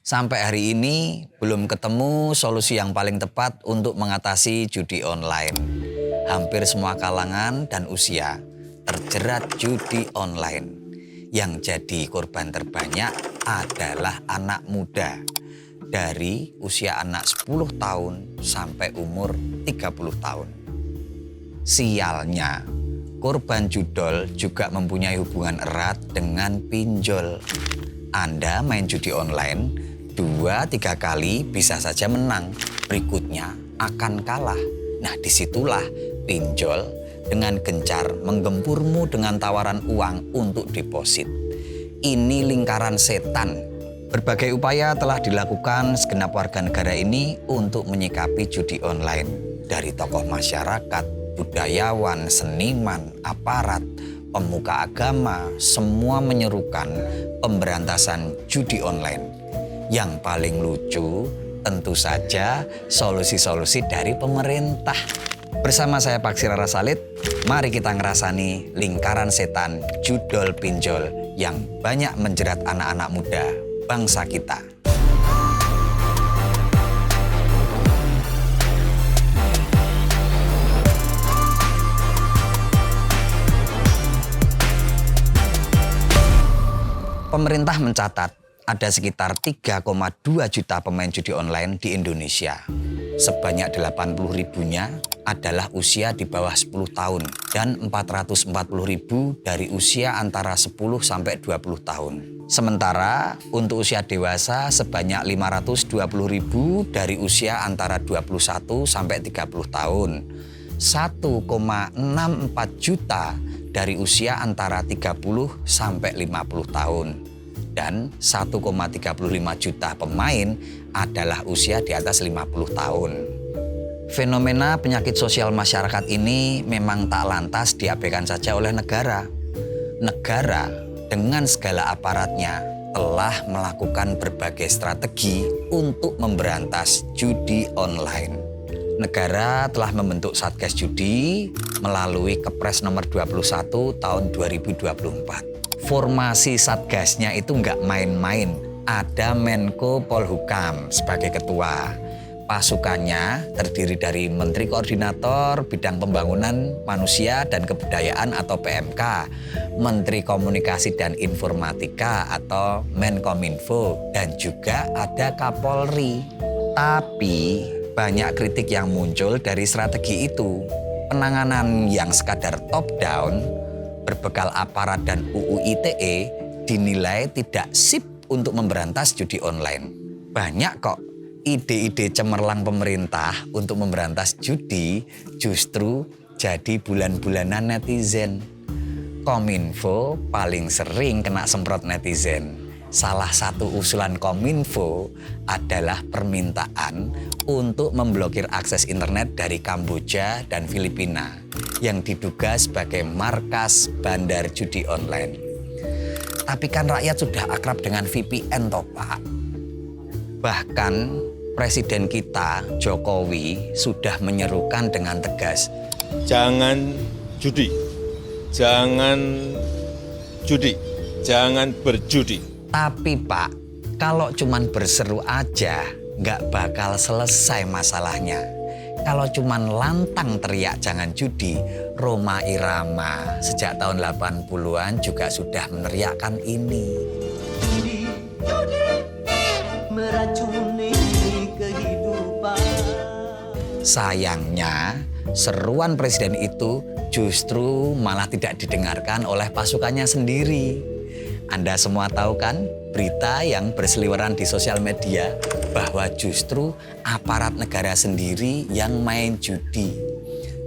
Sampai hari ini belum ketemu solusi yang paling tepat untuk mengatasi judi online. Hampir semua kalangan dan usia terjerat judi online. Yang jadi korban terbanyak adalah anak muda. Dari usia anak 10 tahun sampai umur 30 tahun. Sialnya, korban judol juga mempunyai hubungan erat dengan pinjol. Anda main judi online 2-3 kali bisa saja menang, berikutnya akan kalah. Nah, disitulah pinjol dengan gencar menggempurmu dengan tawaran uang untuk deposit. Ini lingkaran setan. Berbagai upaya telah dilakukan segenap warga negara ini untuk menyikapi judi online. Dari tokoh masyarakat, budayawan, seniman, aparat, pemuka agama, semua menyerukan pemberantasan judi online. Yang paling lucu tentu saja solusi-solusi dari pemerintah. Bersama saya Paksir Salid, mari kita ngerasani lingkaran setan judol pinjol yang banyak menjerat anak-anak muda bangsa kita. Pemerintah mencatat ada sekitar 3,2 juta pemain judi online di Indonesia. Sebanyak 80 ribunya adalah usia di bawah 10 tahun dan 440 ribu dari usia antara 10 sampai 20 tahun. Sementara untuk usia dewasa sebanyak 520 ribu dari usia antara 21 sampai 30 tahun. 1,64 juta dari usia antara 30 sampai 50 tahun. Dan 1,35 juta pemain adalah usia di atas 50 tahun. Fenomena penyakit sosial masyarakat ini memang tak lantas diabaikan saja oleh negara. Negara dengan segala aparatnya telah melakukan berbagai strategi untuk memberantas judi online. Negara telah membentuk Satgas Judi melalui Kepres nomor 21 tahun 2024. Formasi Satgasnya itu nggak main-main. Ada Menko Polhukam sebagai ketua. Pasukannya terdiri dari Menteri Koordinator Bidang Pembangunan Manusia dan Kebudayaan atau PMK, Menteri Komunikasi dan Informatika atau Menkominfo, dan juga ada Kapolri. Tapi banyak kritik yang muncul dari strategi itu. Penanganan yang sekadar top down, berbekal aparat dan UU ITE dinilai tidak sip untuk memberantas judi online. Banyak kok ide-ide cemerlang pemerintah untuk memberantas judi justru jadi bulan-bulanan netizen. Kominfo paling sering kena semprot netizen. Salah satu usulan Kominfo adalah permintaan untuk memblokir akses internet dari Kamboja dan Filipina yang diduga sebagai markas bandar judi online. Tapi kan rakyat sudah akrab dengan VPN toh Pak. Bahkan Presiden kita Jokowi sudah menyerukan dengan tegas, jangan judi, jangan judi, jangan berjudi. Tapi Pak, kalau cuman berseru aja nggak bakal selesai masalahnya. Kalau cuman lantang teriak jangan judi, Rhoma Irama sejak tahun 80-an juga sudah meneriakkan ini. Judi, meracuni kehidupan. Sayangnya, seruan presiden itu justru malah tidak didengarkan oleh pasukannya sendiri. Anda semua tahu kan berita yang berseliweran di sosial media bahwa justru aparat negara sendiri yang main judi.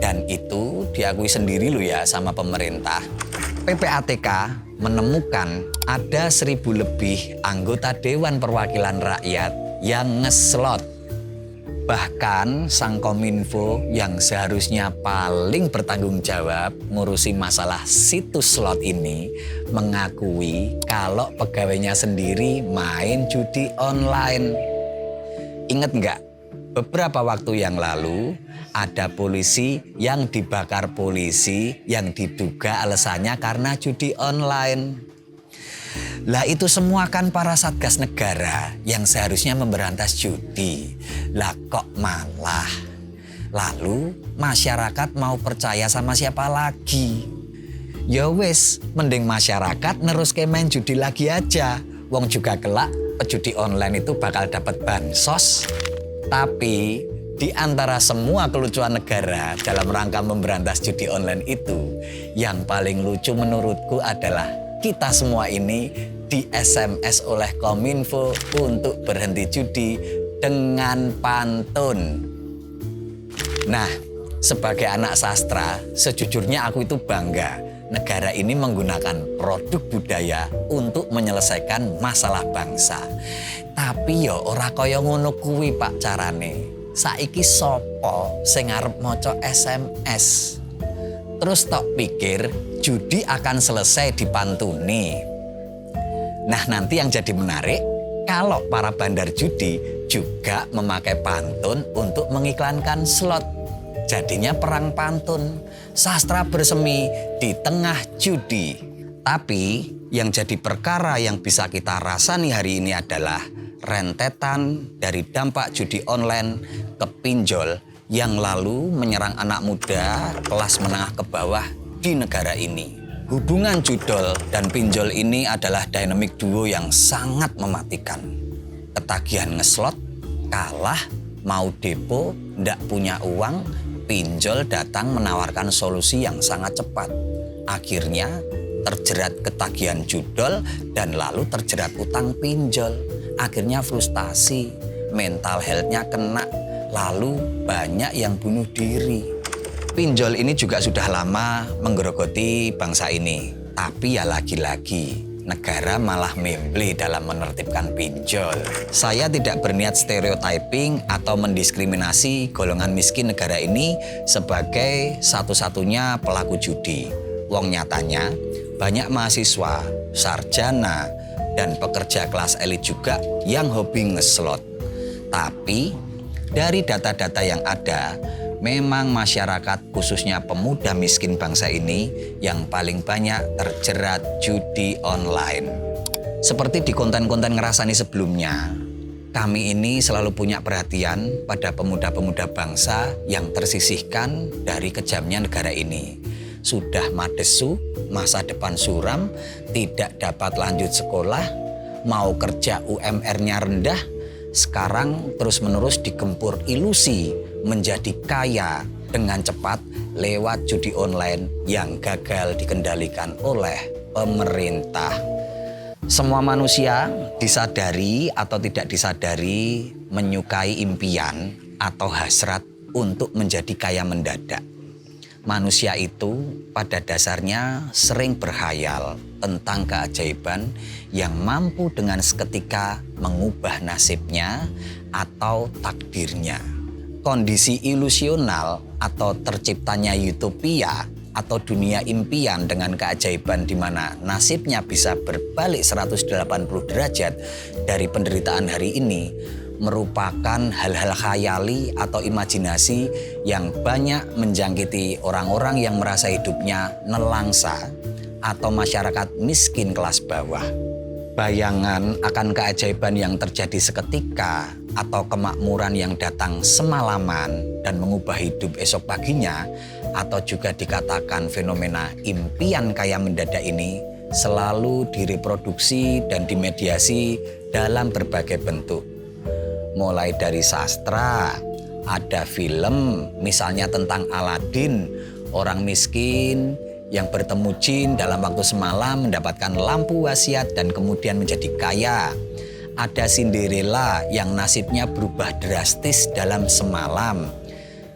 Dan itu diakui sendiri loh ya sama pemerintah. PPATK menemukan ada 1.000 lebih anggota Dewan Perwakilan Rakyat yang ngeslot. Bahkan Sang Kominfo yang seharusnya paling bertanggung jawab ngurusi masalah situs slot ini mengakui kalau pegawainya sendiri main judi online. Ingat nggak? Beberapa waktu yang lalu ada polisi yang dibakar polisi yang diduga alasannya karena judi online. Lah itu semua kan para satgas negara yang seharusnya memberantas judi. Lah kok malah. Lalu masyarakat mau percaya sama siapa lagi? Ya wis, mending masyarakat neruske main judi lagi aja. Wong juga kelak pejudi online itu bakal dapat bansos. Tapi di antara semua kelucuan negara dalam rangka memberantas judi online itu, yang paling lucu menurutku adalah kita semua ini di SMS oleh Kominfo untuk berhenti judi dengan pantun. Nah, sebagai anak sastra, sejujurnya aku itu bangga negara ini menggunakan produk budaya untuk menyelesaikan masalah bangsa. Tapi yo ora kaya ngono kuwi Pak carane. Saiki sopo sing arep maca SMS? Terus tok pikir judi akan selesai dipantuni. Nah, nanti yang jadi menarik kalau para bandar judi juga memakai pantun untuk mengiklankan slot. Jadinya perang pantun, sastra bersemi di tengah judi. Tapi yang jadi perkara yang bisa kita rasani hari ini adalah rentetan dari dampak judi online ke pinjol yang lalu menyerang anak muda kelas menengah ke bawah di negara ini. Hubungan judol dan pinjol ini adalah dynamic duo yang sangat mematikan. Ketagihan ngeslot, kalah, mau depo, ndak punya uang, pinjol datang menawarkan solusi yang sangat cepat. Akhirnya terjerat ketagihan judol dan lalu terjerat utang pinjol. Akhirnya frustasi, mental health-nya kena, lalu banyak yang bunuh diri. Pinjol ini juga sudah lama menggerogoti bangsa ini. Tapi ya lagi-lagi, negara malah memble dalam menertibkan pinjol. Saya tidak berniat stereotyping atau mendiskriminasi golongan miskin negara ini sebagai satu-satunya pelaku judi. Wong nyatanya, banyak mahasiswa, sarjana, dan pekerja kelas elit juga yang hobi ngeslot. Tapi dari data-data yang ada, memang masyarakat khususnya pemuda miskin bangsa ini yang paling banyak terjerat judi online. Seperti di konten-konten ngerasani sebelumnya, kami ini selalu punya perhatian pada pemuda-pemuda bangsa yang tersisihkan dari kejamnya negara ini. Sudah madesu, masa depan suram, tidak dapat lanjut sekolah, mau kerja UMR-nya rendah, sekarang terus-menerus digempur ilusi menjadi kaya dengan cepat lewat judi online yang gagal dikendalikan oleh pemerintah. Semua manusia disadari atau tidak disadari menyukai impian atau hasrat untuk menjadi kaya mendadak. Manusia itu pada dasarnya sering berkhayal tentang keajaiban yang mampu dengan seketika mengubah nasibnya atau takdirnya. Kondisi ilusional atau terciptanya utopia atau dunia impian dengan keajaiban di mana nasibnya bisa berbalik 180 derajat dari penderitaan hari ini merupakan hal-hal khayali atau imajinasi yang banyak menjangkiti orang-orang yang merasa hidupnya nelangsa atau masyarakat miskin kelas bawah. Bayangan akan keajaiban yang terjadi seketika atau kemakmuran yang datang semalaman dan mengubah hidup esok paginya atau juga dikatakan fenomena impian kaya mendadak ini selalu direproduksi dan dimediasi dalam berbagai bentuk. Mulai dari sastra, ada film misalnya tentang Aladin, orang miskin yang bertemu jin dalam waktu semalam mendapatkan lampu wasiat dan kemudian menjadi kaya. Ada Cinderella yang nasibnya berubah drastis dalam semalam.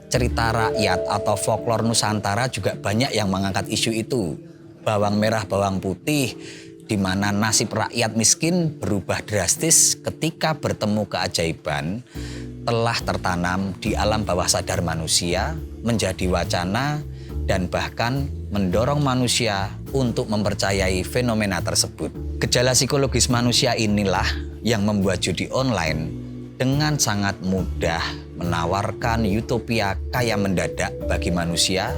Cerita rakyat atau folklor Nusantara juga banyak yang mengangkat isu itu. Bawang merah, bawang putih, di mana nasib rakyat miskin berubah drastis ketika bertemu keajaiban telah tertanam di alam bawah sadar manusia, menjadi wacana, dan bahkan mendorong manusia untuk mempercayai fenomena tersebut. Gejala psikologis manusia inilah yang membuat judi online dengan sangat mudah menawarkan utopia kaya mendadak bagi manusia,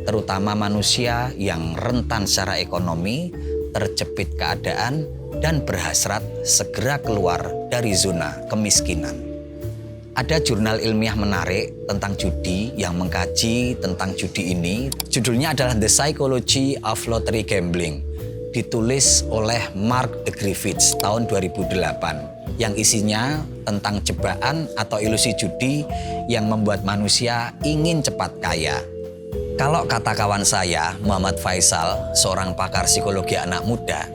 terutama manusia yang rentan secara ekonomi, terjepit keadaan, dan berhasrat segera keluar dari zona kemiskinan. Ada jurnal ilmiah menarik tentang judi yang mengkaji tentang judi ini. Judulnya adalah The Psychology of Lottery Gambling, ditulis oleh Mark de Griffiths tahun 2008, yang isinya tentang jebakan atau ilusi judi yang membuat manusia ingin cepat kaya. Kalau kata kawan saya, Muhammad Faisal, seorang pakar psikologi anak muda,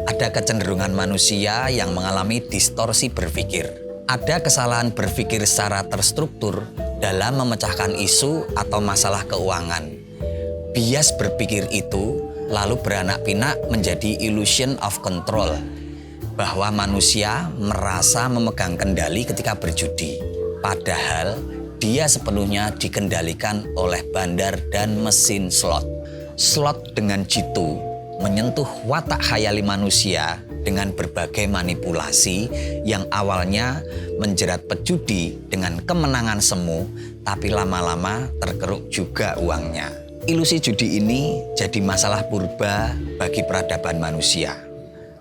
ada kecenderungan manusia yang mengalami distorsi berpikir. Ada kesalahan berpikir secara terstruktur dalam memecahkan isu atau masalah keuangan. Bias berpikir itu lalu beranak pinak menjadi illusion of control, bahwa manusia merasa memegang kendali ketika berjudi, padahal dia sepenuhnya dikendalikan oleh bandar dan mesin slot. Slot dengan jitu menyentuh watak khayali manusia dengan berbagai manipulasi yang awalnya menjerat pejudi dengan kemenangan semu, tapi lama-lama terkeruk juga uangnya. Ilusi judi ini jadi masalah purba bagi peradaban manusia.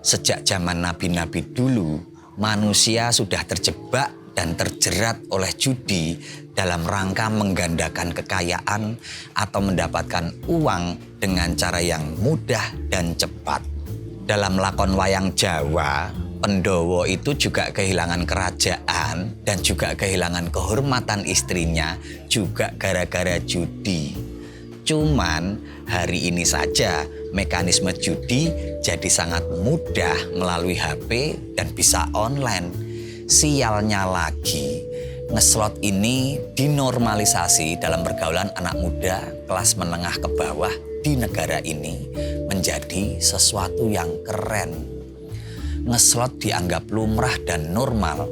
Sejak zaman nabi-nabi dulu, manusia sudah terjebak dan terjerat oleh judi dalam rangka menggandakan kekayaan atau mendapatkan uang dengan cara yang mudah dan cepat. Dalam lakon wayang Jawa, Pandhawa itu juga kehilangan kerajaan dan juga kehilangan kehormatan istrinya juga gara-gara judi. Cuman hari ini saja mekanisme judi jadi sangat mudah melalui HP dan bisa online. Sialnya lagi, ngeslot ini dinormalisasi dalam pergaulan anak muda kelas menengah ke bawah di negara ini menjadi sesuatu yang keren. Ngeslot dianggap lumrah dan normal.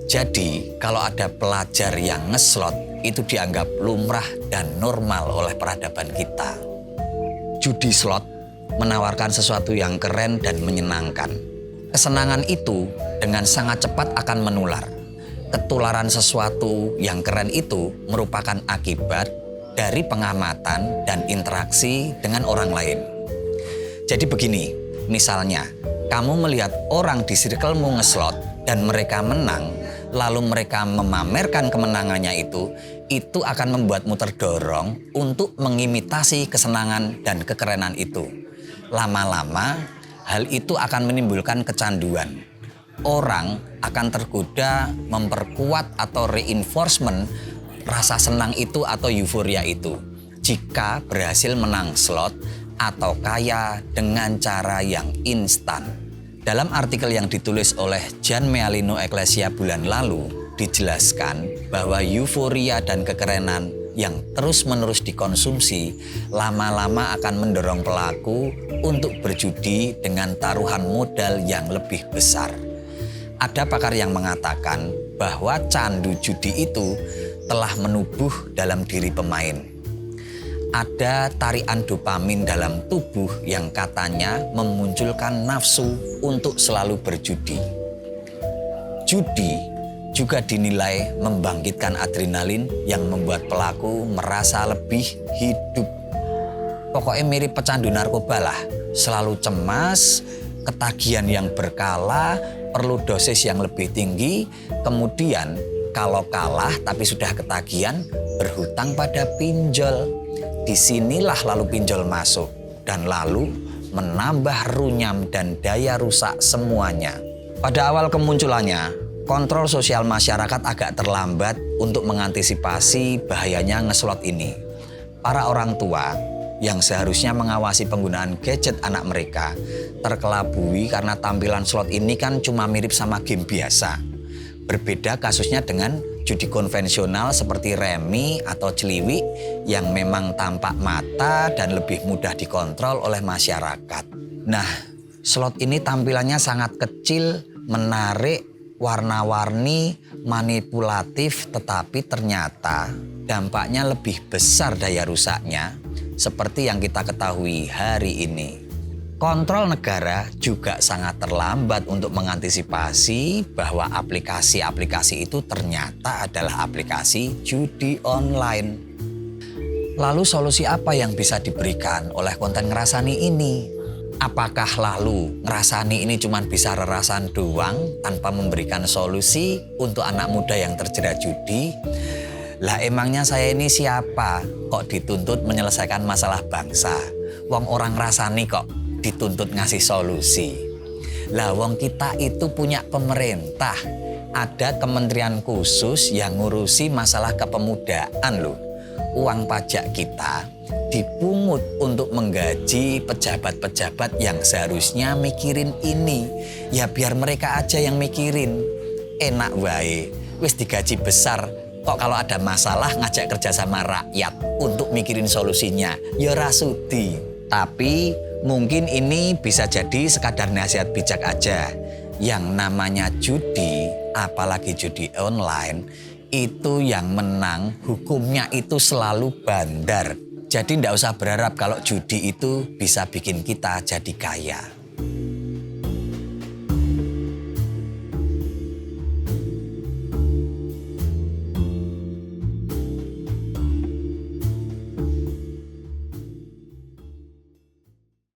Jadi kalau ada pelajar yang ngeslot itu dianggap lumrah dan normal oleh peradaban kita. Judi slot menawarkan sesuatu yang keren dan menyenangkan. Kesenangan itu dengan sangat cepat akan menular. Ketularan sesuatu yang keren itu merupakan akibat dari pengamatan dan interaksi dengan orang lain. Jadi begini, misalnya kamu melihat orang di circlemu ngeslot dan mereka menang, lalu mereka memamerkan kemenangannya itu akan membuatmu terdorong untuk mengimitasi kesenangan dan kekerenan itu. Lama-lama, hal itu akan menimbulkan kecanduan. Orang akan tergoda memperkuat atau reinforcement rasa senang itu atau euforia itu jika berhasil menang slot atau kaya dengan cara yang instan. Dalam artikel yang ditulis oleh Jan Mealino Ecclesia bulan lalu, dijelaskan bahwa euforia dan kekerenan yang terus-menerus dikonsumsi lama-lama akan mendorong pelaku untuk berjudi dengan taruhan modal yang lebih besar. Ada pakar yang mengatakan bahwa candu judi itu telah menubuh dalam diri pemain. Ada tarian dopamin dalam tubuh yang katanya memunculkan nafsu untuk selalu berjudi. Judi juga dinilai membangkitkan adrenalin yang membuat pelaku merasa lebih hidup. Pokoknya mirip pecandu narkoba lah, selalu cemas, ketagihan yang berkala, perlu dosis yang lebih tinggi, kemudian kalau kalah tapi sudah ketagihan, berhutang pada pinjol. Disinilah lalu pinjol masuk dan lalu menambah runyam dan daya rusak semuanya. Pada awal kemunculannya, kontrol sosial masyarakat agak terlambat untuk mengantisipasi bahayanya ngeslot ini. Para orang tua yang seharusnya mengawasi penggunaan gadget anak mereka terkelabui karena tampilan slot ini kan cuma mirip sama game biasa. Berbeda kasusnya dengan judi konvensional seperti remi atau celiwik yang memang tampak mata dan lebih mudah dikontrol oleh masyarakat. Nah, slot ini tampilannya sangat kecil, menarik, warna-warni, manipulatif, tetapi ternyata dampaknya lebih besar daya rusaknya seperti yang kita ketahui hari ini. Kontrol negara juga sangat terlambat untuk mengantisipasi bahwa aplikasi-aplikasi itu ternyata adalah aplikasi judi online. Lalu solusi apa yang bisa diberikan oleh konten ngerasani ini? Apakah lalu ngerasani ini cuma bisa rerasan doang tanpa memberikan solusi untuk anak muda yang terjerat judi? Lah emangnya saya ini siapa kok dituntut menyelesaikan masalah bangsa? Wong orang rasani kok dituntut ngasih solusi. Lah wong kita itu punya pemerintah, ada kementerian khusus yang ngurusi masalah kepemudaan loh. Uang pajak kita dipungut untuk menggaji pejabat-pejabat yang seharusnya mikirin ini. Ya biar mereka aja yang mikirin. Enak wae, wis digaji besar. Kok kalau ada masalah ngajak kerja sama rakyat untuk mikirin solusinya, ya rasudi. Tapi mungkin ini bisa jadi sekadar nasihat bijak aja. Yang namanya judi, apalagi judi online, itu yang menang hukumnya itu selalu bandar. Jadi ndak usah berharap kalau judi itu bisa bikin kita jadi kaya.